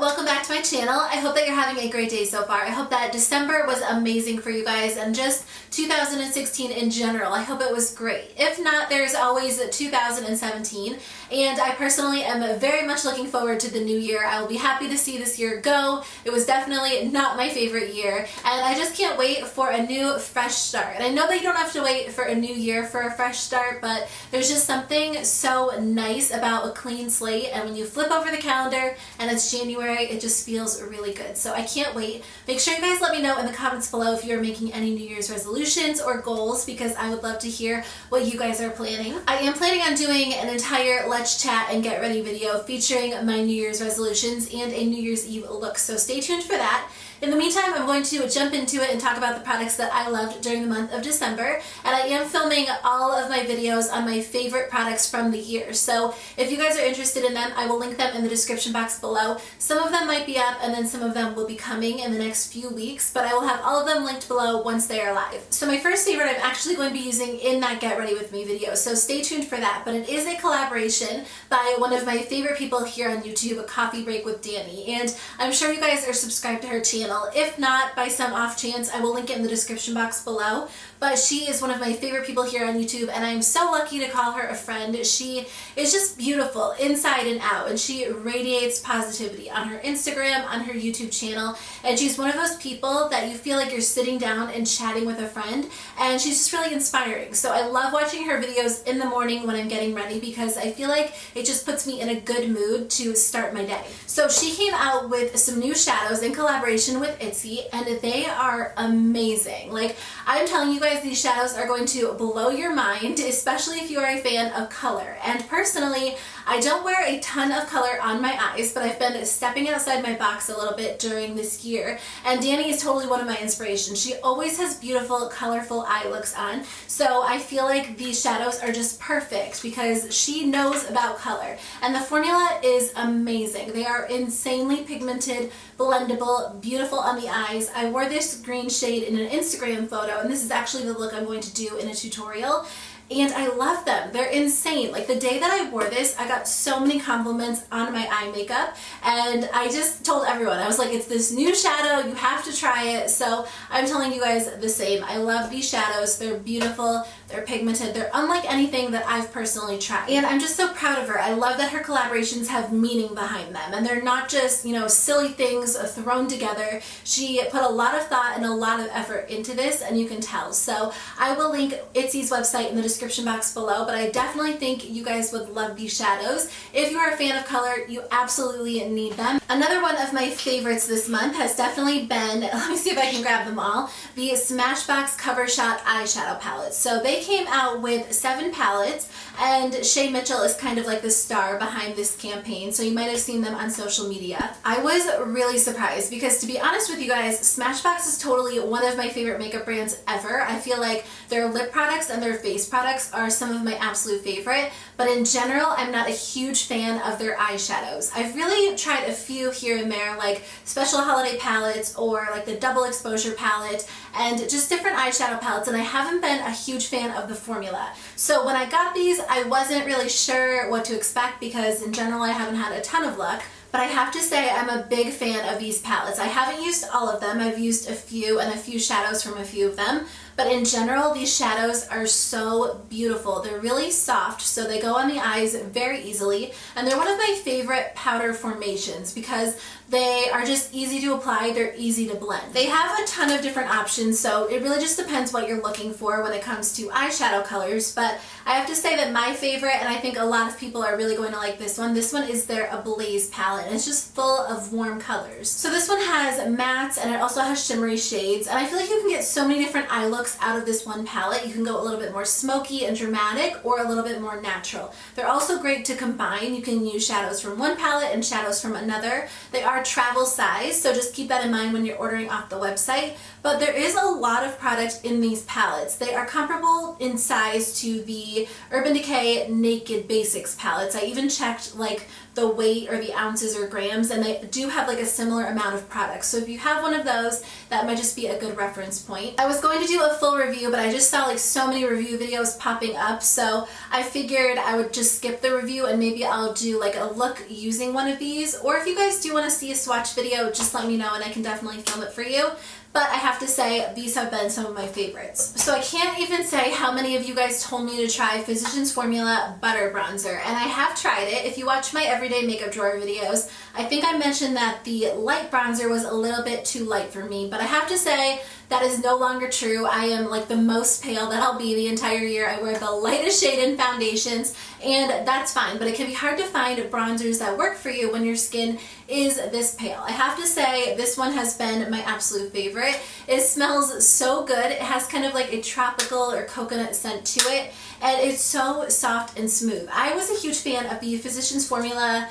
welcome back to my channel. I hope that you're having a great day so far. I hope that December was amazing for you guys and just 2016 in general. I hope it was great. If not, there's always 2017, and I personally am very much looking forward to the new year. I will be happy to see this year go. It was definitely not my favorite year, and I just can't wait for a new fresh start. And I know that you don't have to wait for a new year for a fresh start, but there's just something so nice about a clean slate, and when you flip over the calendar and it's January, it just feels really good. So I can't wait. Make sure you guys let me know in the comments below if you're making any New Year's resolutions or goals, because I would love to hear what you guys are planning. I am planning on doing an entire Let's Chat and Get Ready video featuring my New Year's resolutions and a New Year's Eve look, so stay tuned for that. In the meantime, I'm going to jump into it and talk about the products that I loved during the month of December, and I am filming all of my videos on my favorite products from the year. So if you guys are interested in them, I will link them in the description box below. Some of them might be up and then some of them will be coming in the next few weeks, but I will have all of them linked below once they are live. So my first favorite I'm actually going to be using in that Get Ready With Me video, so stay tuned for that. But it is a collaboration by one of my favorite people here on YouTube, CoffeeBreakwithDani, and I'm sure you guys are subscribed to her channel. If not, by some off chance, I will link it in the description box below. But she is one of my favorite people here on YouTube, and I'm so lucky to call her a friend. She is just beautiful inside and out, and she radiates positivity on her Instagram, on her YouTube channel, and she's one of those people that you feel like you're sitting down and chatting with a friend, and she's just really inspiring. So I love watching her videos in the morning when I'm getting ready, because I feel like it just puts me in a good mood to start my day. So she came out with some new shadows in collaboration with Ittse, and they are amazing. Like, I'm telling you guys, these shadows are going to blow your mind, especially if you are a fan of color. And personally, I don't wear a ton of color on my eyes, but I've been stepping outside my box a little bit during this year, and Dani is totally one of my inspirations. She always has beautiful, colorful eye looks on, so I feel like these shadows are just perfect because she knows about color. And the formula is amazing. They are insanely pigmented, blendable, beautiful on the eyes. I wore this green shade in an Instagram photo, and this is actually the look I'm going to do in a tutorial. And I love them. They're insane. Like, the day that I wore this, I got so many compliments on my eye makeup, and I just told everyone, I was like, it's this new shadow, you have to try it. So I'm telling you guys the same. I love these shadows. They're beautiful, they're pigmented, they're unlike anything that I've personally tried. And I'm just so proud of her. I love that her collaborations have meaning behind them, and they're not just, you know, silly things thrown together. She put a lot of thought and a lot of effort into this, and you can tell. So I will link Ittse's website in the description box below, but I definitely think you guys would love these shadows. If you are a fan of color, you absolutely need them. Another one of my favorites this month has definitely been, let me see if I can grab them all, the Smashbox Cover Shot eyeshadow palettes. So they came out with 7 palettes, and Shay Mitchell is kind of like the star behind this campaign, so you might have seen them on social media. I was really surprised because, to be honest with you guys, Smashbox is totally one of my favorite makeup brands ever. I feel like their lip products and their face products are some of my absolute favorite, but in general, I'm not a huge fan of their eyeshadows. I've really tried a few here and there, like special holiday palettes or like the double exposure palette and just different eyeshadow palettes, and I haven't been a huge fan of the formula. So when I got these, I wasn't really sure what to expect because in general, I haven't had a ton of luck. But I have to say I'm a big fan of these palettes. I haven't used all of them. I've used a few and a few shadows from a few of them. But in general, these shadows are so beautiful. They're really soft, so they go on the eyes very easily. And they're one of my favorite powder formations because they are just easy to apply, they're easy to blend. They have a ton of different options, so it really just depends what you're looking for when it comes to eyeshadow colors. But I have to say that my favorite, and I think a lot of people are really going to like this one is their Ablaze palette, and it's just full of warm colors. So this one has mattes, and it also has shimmery shades, and I feel like you can get so many different eye looks out of this one palette. You can go a little bit more smoky and dramatic or a little bit more natural. They're also great to combine. You can use shadows from one palette and shadows from another. They are travel size, so just keep that in mind when you're ordering off the website. But there is a lot of product in these palettes. They are comparable in size to the Urban Decay Naked Basics palettes. I even checked like the weight or the ounces or grams, and they do have like a similar amount of products. So if you have one of those, that might just be a good reference point. I was going to do a full review, but I just saw like so many review videos popping up, so I figured I would just skip the review and maybe I'll do like a look using one of these. Or if you guys do want to see a swatch video, just let me know and I can definitely film it for you. But I have to say, these have been some of my favorites. So I can't even say how many of you guys told me to try Physicians Formula Butter Bronzer, and I have tried it. If you watch my everyday makeup drawer videos, I think I mentioned that the light bronzer was a little bit too light for me, but I have to say, that is no longer true. I am like the most pale that I'll be the entire year. I wear the lightest shade in foundations, and that's fine, but it can be hard to find bronzers that work for you when your skin is this pale. I have to say, this one has been my absolute favorite. It smells so good. It has kind of like a tropical or coconut scent to it, and it's so soft and smooth. I was a huge fan of the Physicians Formula.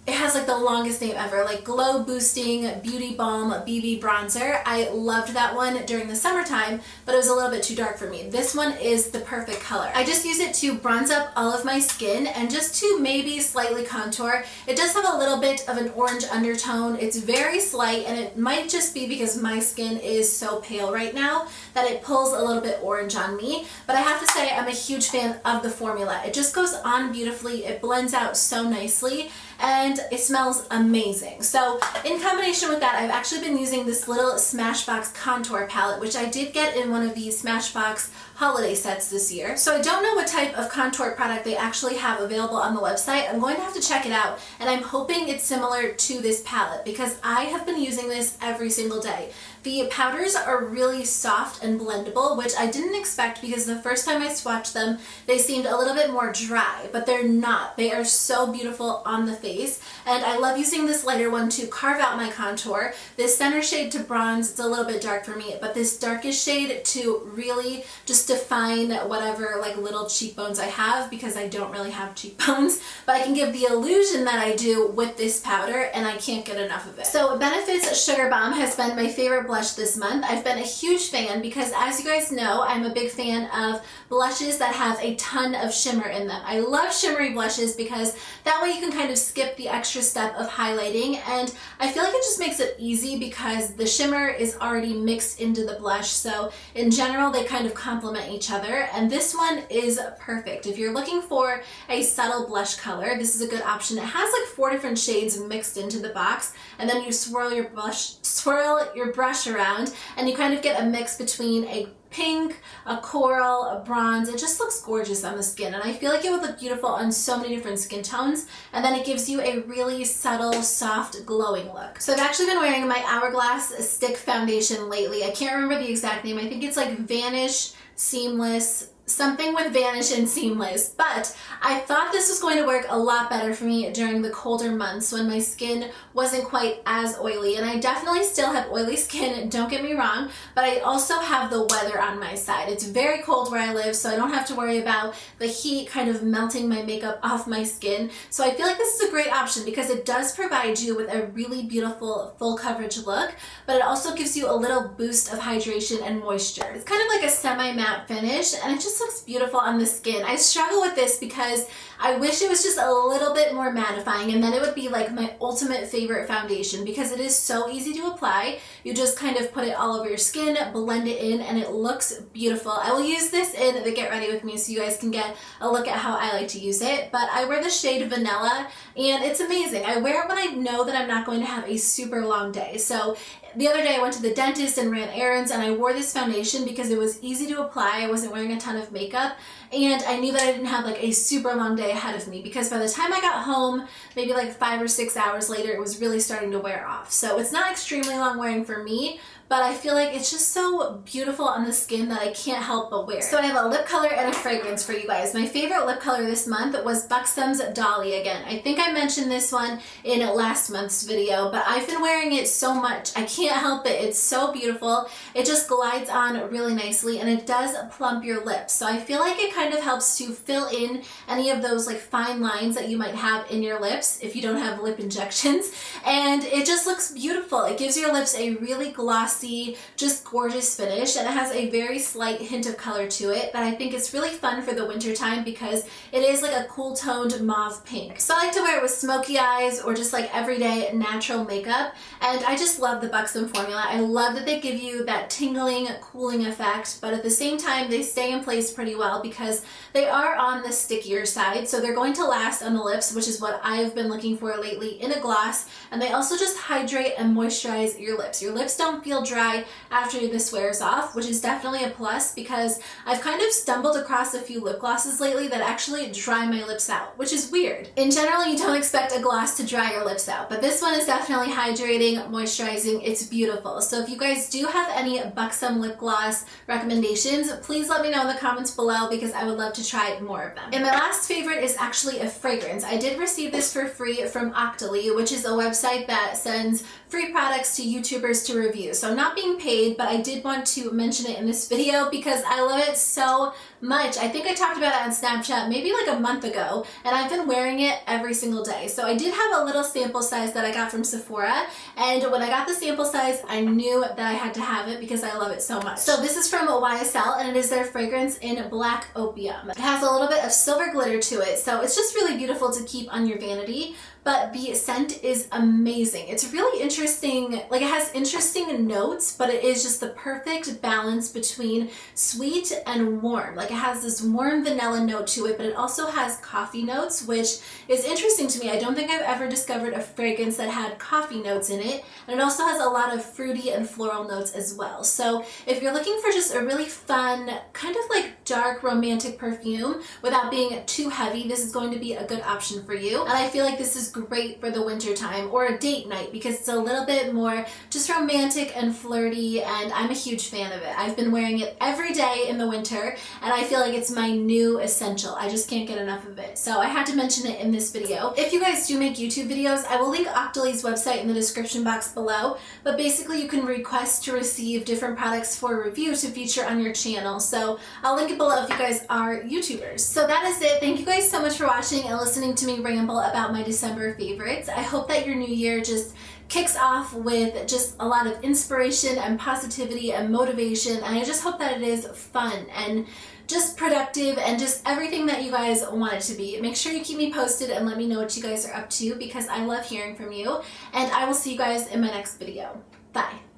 It has like the longest name ever, like Glow Boosting Beauty Balm BB Bronzer. I loved that one during the summertime, but it was a little bit too dark for me. This one is the perfect color. I just use it to bronze up all of my skin and just to maybe slightly contour. It does have a little bit of an orange undertone. It's very slight, and it might just be because my skin is so pale right now that it pulls a little bit orange on me. But I have to say, I'm a huge fan of the formula. It just goes on beautifully. It blends out so nicely, and it smells amazing. So in combination with that, I've actually been using this little Smashbox contour palette, which I did get in one of these Smashbox holiday sets this year. So I don't know what type of contour product they actually have available on the website. I'm going to have to check it out, and I'm hoping it's similar to this palette because I have been using this every single day. The powders are really soft and blendable, which I didn't expect because the first time I swatched them, they seemed a little bit more dry, but they're not. They are so beautiful on the face, and I love using this lighter one to carve out my contour. This center shade to bronze, it's a little bit dark for me, but this darkest shade to really just define whatever like little cheekbones I have, because I don't really have cheekbones, but I can give the illusion that I do with this powder, and I can't get enough of it. So Benefit's Sugarbomb has been my favorite blush this month. I've been a huge fan because, as you guys know, I'm a big fan of blushes that have a ton of shimmer in them. I love shimmery blushes because that way you can kind of skip the extra step of highlighting, and I feel like it just makes it easy because the shimmer is already mixed into the blush, so in general they kind of complement each other, and this one is perfect. If you're looking for a subtle blush color, this is a good option. It has like 4 different shades mixed into the box, and then you swirl your brush around, and you kind of get a mix between a pink, a coral, a bronze. It just looks gorgeous on the skin, and I feel like it would look beautiful on so many different skin tones, and then it gives you a really subtle, soft, glowing look. So I've actually been wearing my Hourglass stick foundation lately. I can't remember the exact name. I think it's like Vanish Seamless, something with Vanish and Seamless, but I thought this was going to work a lot better for me during the colder months when my skin wasn't quite as oily, and I definitely still have oily skin, don't get me wrong, but I also have the weather on my side. It's very cold where I live, so I don't have to worry about the heat kind of melting my makeup off my skin, so I feel like this is a great option because it does provide you with a really beautiful full coverage look, but it also gives you a little boost of hydration and moisture. It's kind of like a semi-matte finish, and it just looks beautiful on the skin. I struggle with this because I wish it was just a little bit more mattifying, and then it would be like my ultimate favorite foundation because it is so easy to apply. You just kind of put it all over your skin, blend it in, and it looks beautiful. I will use this in the Get Ready With Me so you guys can get a look at how I like to use it, but I wear the shade Vanilla, and it's amazing. I wear it when I know that I'm not going to have a super long day. So the other day I went to the dentist and ran errands, and I wore this foundation because it was easy to apply. I wasn't wearing a ton of makeup, and I knew that I didn't have like a super long day ahead of me because by the time I got home, maybe like 5 or 6 hours later, it was really starting to wear off. So it's not extremely long wearing for me, but I feel like it's just so beautiful on the skin that I can't help but wear it. So I have a lip color and a fragrance for you guys. My favorite lip color this month was Buxom's Dolly again. I think I mentioned this one in last month's video, but I've been wearing it so much. I can't help it. It's so beautiful. It just glides on really nicely, and it does plump your lips. So I feel like it kind kind of helps to fill in any of those like fine lines that you might have in your lips if you don't have lip injections, and it just looks beautiful. It gives your lips a really glossy, just gorgeous finish, and it has a very slight hint of color to it that I think is really fun for the winter time because it is like a cool toned mauve pink. So I like to wear it with smoky eyes or just like everyday natural makeup, and I just love the Buxom formula. I love that they give you that tingling, cooling effect, but at the same time they stay in place pretty well because they are on the stickier side, so they're going to last on the lips, which is what I've been looking for lately in a gloss, and they also just hydrate and moisturize your lips. Your lips don't feel dry after this wears off, which is definitely a plus because I've kind of stumbled across a few lip glosses lately that actually dry my lips out, which is weird. In general, you don't expect a gloss to dry your lips out, but this one is definitely hydrating, moisturizing. It's beautiful. So if you guys do have any Buxom lip gloss recommendations, please let me know in the comments below because I would love to try more of them. And my last favorite is actually a fragrance. I did receive this for free from Dolly, which is a website that sends free products to YouTubers to review. So I'm not being paid, but I did want to mention it in this video because I love it so much. I think I talked about it on Snapchat maybe like a month ago, and I've been wearing it every single day. So I did have a little sample size that I got from Sephora, and when I got the sample size, I knew that I had to have it because I love it so much. So this is from YSL, and it is their fragrance in Black Opium. It has a little bit of silver glitter to it, so it's just really beautiful to keep on your vanity. But the scent is amazing. It's really interesting, like it has interesting notes, but it is just the perfect balance between sweet and warm. Like it has this warm vanilla note to it, but it also has coffee notes, which is interesting to me. I don't think I've ever discovered a fragrance that had coffee notes in it. And it also has a lot of fruity and floral notes as well. So if you're looking for just a really fun, kind of like dark romantic perfume without being too heavy, this is going to be a good option for you. And I feel like this is great for the winter time or a date night because it's a little bit more just romantic and flirty, and I'm a huge fan of it. I've been wearing it every day in the winter, and I feel like it's my new essential. I just can't get enough of it. So I had to mention it in this video. If you guys do make YouTube videos, I will link Dolly's website in the description box below, but basically you can request to receive different products for review to feature on your channel. So I'll link it below if you guys are YouTubers. So that is it. Thank you guys so much for watching and listening to me ramble about my December favorites. I hope that your new year just kicks off with just a lot of inspiration and positivity and motivation, and I just hope that it is fun and just productive and just everything that you guys want it to be. Make sure you keep me posted and let me know what you guys are up to because I love hearing from you, and I will see you guys in my next video. Bye.